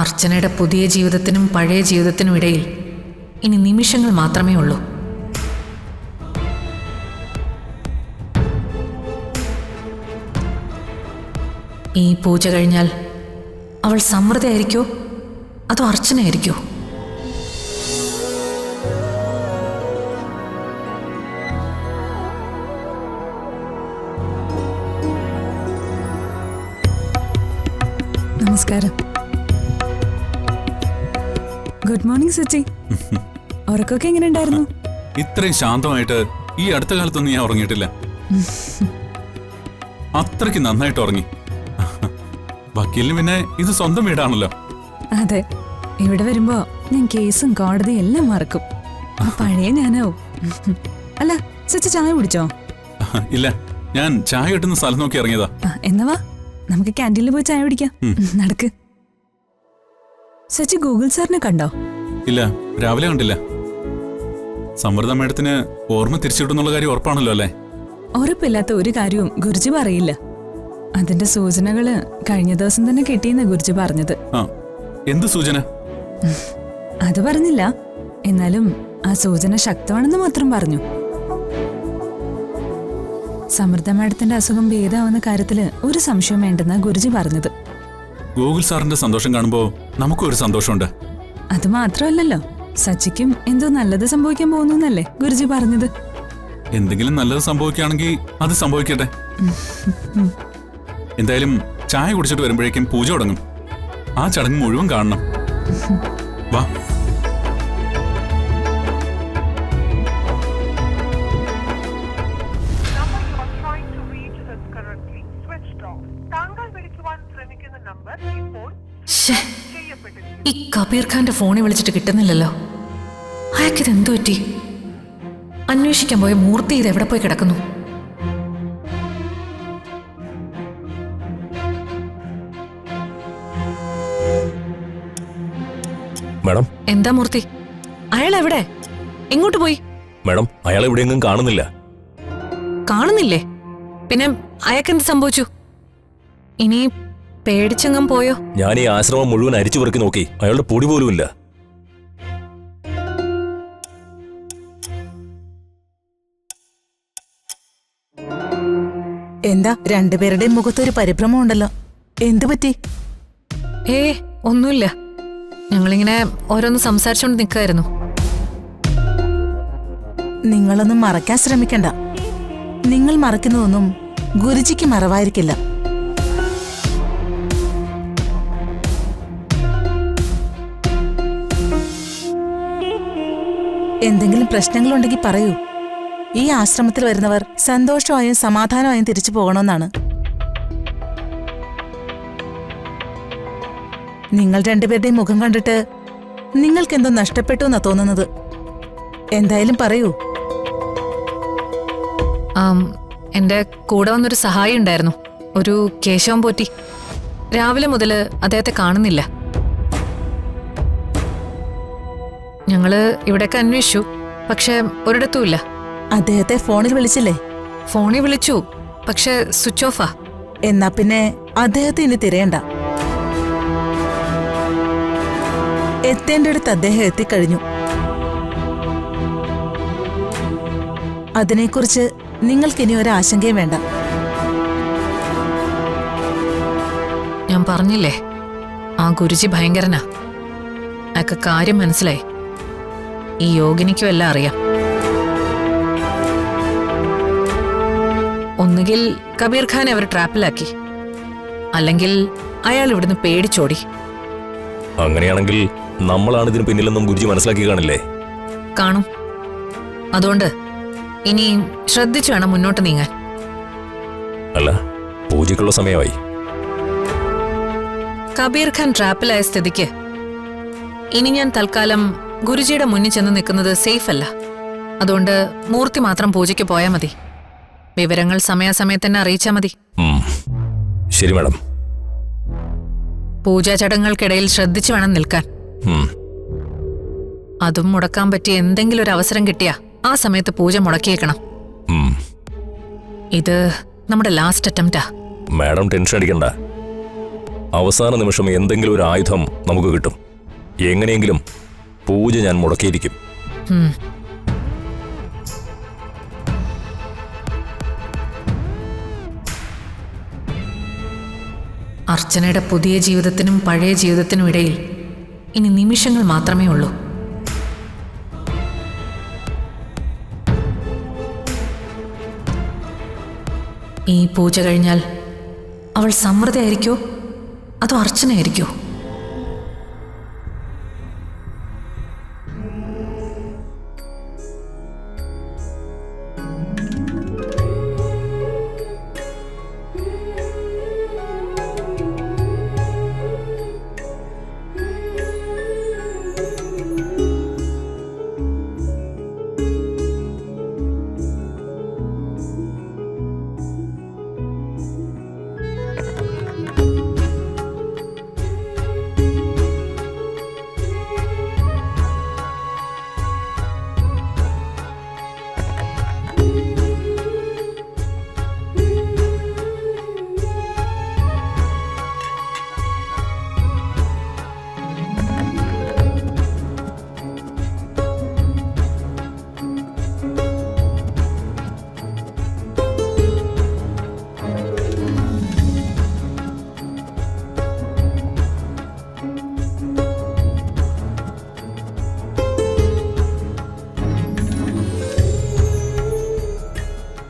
അർച്ചനയുടെ പുതിയ ജീവിതത്തിനും പഴയ ജീവിതത്തിനും ഇടയിൽ ഇനി നിമിഷങ്ങൾ മാത്രമേ ഉള്ളൂ. ഈ പൂജ കഴിഞ്ഞാൽ അവൾ സമൃദ്ധയായിരിക്കോ അതോ അർച്ചനയായിരിക്കോ? നമസ്കാരം. Good morning Sachi. ഉറക്കമൊക്കെ എങ്ങനെ ഉണ്ടായിരുന്നു? ഇത്രയും ശാന്തമായിട്ട് ഈ അടുത്ത കാലത്തൊന്നും ഞാൻ ഉറങ്ങിയിട്ടില്ല. അത്രയ്ക്ക് നന്നായിട്ട് ഉറങ്ങി. വക്കീലിന് പിന്നെ ഇത് സ്വന്തം വീടാണല്ലോ. അതെ, ഇവിടെ വരുമ്പോ ഞാൻ കേസും കോടതിയും എല്ലാം മറക്കും. ആ പഴയ ഞാനാവും. അല്ല സച്ചി, ചായ കുടിച്ചോ? ഇല്ല, ഞാൻ ചായ കിട്ടുന്ന സ്ഥലം നോക്കി ഇറങ്ങിയതാ. എന്നവാ നമുക്ക് ക്യാൻറ്റീനിൽ പോയി ചായ കുടിക്കാം. നടക്ക്. സച്ചി ഗൂഗിൾ സാറിനെ കണ്ടോ? ഇല്ല, രാവിലെ കണ്ടില്ല. സമൃദ്ധ മേഡത്തിന് ഓർമ്മ തിരിച്ചിട്ടുന്നുള്ള കാര്യം ഉറപ്പാണല്ലോ അല്ലേ? ഉറപ്പില്ലാത്ത ഒരു കാര്യവും ഗുരുജി പറയില്ല. അതിന്റെ സൂചനകള് കഴിഞ്ഞ ദിവസം തന്നെ കിട്ടിയെന്ന ഗുരുജി പറഞ്ഞത്. എന്ത് സൂചന? അത് പറഞ്ഞില്ല, എന്നാലും ആ സൂചന ശക്തമാണെന്ന് മാത്രം പറഞ്ഞു. സമൃദ്ധ മാഡത്തിന്റെ അസുഖം ഭേദമാവുന്ന കാര്യത്തില് ഒരു സംശയം വേണ്ടെന്നാ ഗുരുജി പറഞ്ഞത്. ഗൂഗിൾ സാറിന്റെ സന്തോഷം കാണുമ്പോ നമുക്കും ഒരു സന്തോഷമുണ്ട്. അത് മാത്രമല്ലല്ലോ, സച്ചിക്കും എന്തോ നല്ലത് സംഭവിക്കാൻ പോകുന്നല്ലേ ഗുരുജി പറഞ്ഞത്. എന്തെങ്കിലും നല്ലത് സംഭവിക്കുകയാണെങ്കിൽ അത് സംഭവിക്കട്ടെ. എന്തായാലും ചായ കുടിച്ചിട്ട് വരുമ്പോഴേക്കും പൂജ തുടങ്ങും. ആ ചടങ്ങ് മുഴുവൻ കാണണം. വാ. ഈ കബീർ ഖാന്റെ ഫോണിൽ വിളിച്ചിട്ട് കിട്ടുന്നില്ലല്ലോ. അയാൾക്കിത് എന്തു പറ്റി? അന്വേഷിക്കാൻ പോയ മൂർത്തി ഇത് എവിടെ പോയി കിടക്കുന്നു? മാഡം. എന്താ മൂർത്തി? അയാൾ എവിടെ? എങ്ങോട്ട് പോയി? മാഡം, അയാൾ എവിടെയെങ്കിലും കാണുന്നില്ല. കാണുന്നില്ലേ? പിന്നെ അയാൾക്കെന്ത് സംഭവിച്ചു? ഇനി പേടിച്ചെങ്ങും പോയോ? ഞാൻ ഈ ആശ്രമം മുഴുവൻ അരിച്ചു പെറുക്കി നോക്കി, അയാളുടെ പൊടി പോലുമില്ല. എന്താ രണ്ടുപേരുടെയും മുഖത്തൊരു പരിഭ്രമം ഉണ്ടല്ലോ, എന്തു പറ്റി? ഒന്നുമില്ല, ഞങ്ങളിങ്ങനെ ഓരോന്ന് സംസാരിച്ചോണ്ട് നിൽക്കായിരുന്നു. നിങ്ങളൊന്നും മറക്കാൻ ശ്രമിക്കണ്ട. നിങ്ങൾ മറക്കുന്നതൊന്നും ഗുരുജിക്ക് മറവായിരിക്കില്ല. എന്തെങ്കിലും പ്രശ്നങ്ങളുണ്ടെങ്കിൽ പറയൂ. ഈ ആശ്രമത്തിൽ വരുന്നവർ സന്തോഷമായും സമാധാനമായും തിരിച്ചു പോകണമെന്നാണ്. നിങ്ങൾ രണ്ടുപേരുടെയും മുഖം കണ്ടിട്ട് നിങ്ങൾക്കെന്തോ നഷ്ടപ്പെട്ടു എന്നാ തോന്നുന്നത്. എന്തായാലും പറയൂ. എന്റെ കൂടെ വന്നൊരു സഹായി ഉണ്ടായിരുന്നു, ഒരു കേശവൻ പോറ്റി. രാവിലെ മുതല് അദ്ദേഹത്തെ കാണുന്നില്ല. ഞങ്ങള് ഇവിടെയൊക്കെ അന്വേഷിച്ചു, പക്ഷെ ഒരിടത്തുമില്ല. അദ്ദേഹത്തെ ഫോണിൽ വിളിച്ചില്ലേ? ഫോണിൽ വിളിച്ചു, പക്ഷെ സ്വിച്ച് ഓഫാ. എന്നാ പിന്നെ അദ്ദേഹത്തെ ഇനി തിരയണ്ട. എത്തേണ്ടടുത്ത് അദ്ദേഹം എത്തിക്കഴിഞ്ഞു. അതിനെക്കുറിച്ച് നിങ്ങൾക്കിനി ഒരാശങ്കയും വേണ്ട. ഞാൻ പറഞ്ഞില്ലേ, ആ ഗുരുജി ഭയങ്കരനാ. അയാൾക്ക് കാര്യം മനസ്സിലായി. ഈ യോഗിനിക്കും എല്ലാം അറിയാം. ഒന്നുകിൽ കബീർ ഖാൻ അവർ ട്രാപ്പിലാക്കി, അല്ലെങ്കിൽ അയാൾ ഇവിടുന്ന് പേടിച്ചോടി. അങ്ങനെയാണെങ്കിൽ നമ്മളാണ് ഇതിന് പിന്നിലെന്നും ഗുരുജി മനസ്സിലാക്കി കാണില്ലേ? കാണും. അതുകൊണ്ട് ഇനി ശ്രദ്ധിച്ചു വേണം മുന്നോട്ട് നീങ്ങാൻ. അല്ല, പൂജയ്ക്കുള്ള സമയമായി. കബീർ ഖാൻ ട്രാപ്പിലായ സ്ഥിതിക്ക് ഇനി ഞാൻ തൽക്കാലം ഗുരുജിയുടെ മുന്നിൽ ചെന്ന് നിൽക്കുന്നത് സേഫ് അല്ല. അതുകൊണ്ട് മൂർത്തി മാത്രം പൂജയ്ക്ക് പോയാൽ മതി. വിവരങ്ങൾ സമയാസമയത്ത് തന്നെ അറിയിച്ചാൽ മതി. ശരി മാഡം. പൂജാ ചടങ്ങുകൾക്കിടയിൽ ശ്രദ്ധിച്ചു വേണം നിൽക്കാൻ. അതും മുടക്കാൻ പറ്റിയ എന്തെങ്കിലും ഒരു അവസരം കിട്ടിയാ ആ സമയത്ത് പൂജ മുടക്കിയേക്കണം. ഇത് നമ്മുടെ ലാസ്റ്റ് അറ്റംപ്റ്റാ. മാഡം ടെൻഷൻ അടിക്കണ്ട. അവസാന നിമിഷം എന്തെങ്കിലും ഒരു ആയുധം നമുക്ക് കിട്ടും. എങ്ങനെയെങ്കിലും പൂജ ഞാൻ മുടക്കിയിരിക്കും. ഉം. അർച്ചനയുടെ പുതിയ ജീവിതത്തിനും പഴയ ജീവിതത്തിനും ഇടയിൽ ഇനി നിമിഷങ്ങൾ മാത്രമേ ഉള്ളൂ. ഈ പൂജ കഴിഞ്ഞാൽ അവൾ സമൃദ്ധയായിരിക്കോ അതോ അർച്ചനയായിരിക്കോ?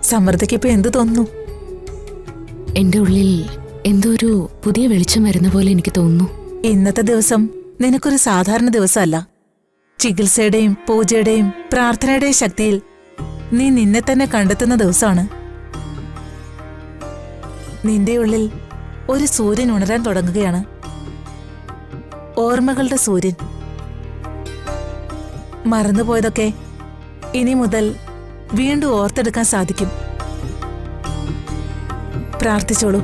സമൃദ്ധിക്ക് ഇപ്പൊ എന്ത് തോന്നുന്നു? എന്റെ ഉള്ളിൽ എന്തോ ഒരു പുതിയ വെളിച്ചം വരുന്ന പോലെ എനിക്ക് തോന്നുന്നു. ഇന്നത്തെ ദിവസം നിനക്കൊരു സാധാരണ ദിവസമല്ല. ചികിത്സയുടെയും പൂജയുടെയും പ്രാർത്ഥനയുടെയും ശക്തിയിൽ നീ നിന്നെ തന്നെ കണ്ടെത്തുന്ന ദിവസമാണ്. നിന്റെ ഉള്ളിൽ ഒരു സൂര്യൻ ഉണരാൻ തുടങ്ങുകയാണ്. ഓർമ്മകളുടെ സൂര്യൻ. മറന്നുപോയതൊക്കെ ഇനി മുതൽ വീണ്ടും ഓർത്തെടുക്കാൻ സാധിക്കും. പ്രാർത്ഥിച്ചോളൂ.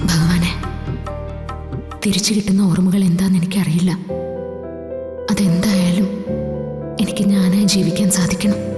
ഭഗവാനെ, തിരിച്ചു കിട്ടുന്ന ഓർമ്മകൾ എന്താന്ന് എനിക്കറിയില്ല. അതെന്തായാലും എനിക്ക് ഞാനായി ജീവിക്കാൻ സാധിക്കണം.